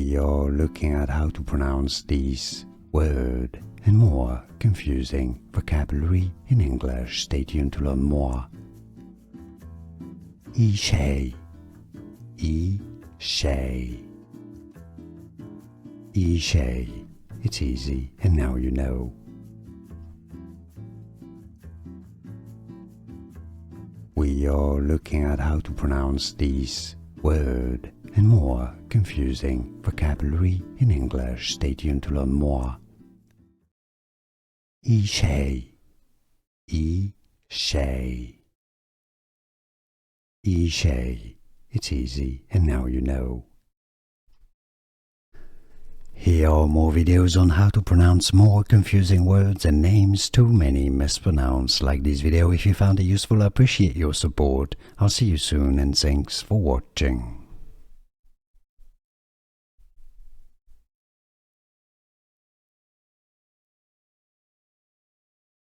We are looking at how to pronounce these word and more confusing vocabulary in English. Stay tuned to learn more. ESHAY, ESHAY, ESHAY. It's easy, and now you know. We are looking at how to pronounce these word and more confusing vocabulary in English. Stay tuned to learn more. ESHAY, ESHAY, ESHAY. It's easy, and now you know. Here are more videos on how to pronounce more confusing words and names too many mispronounced. Like this video if you found it useful. I appreciate your support. I'll see you soon and thanks for watching.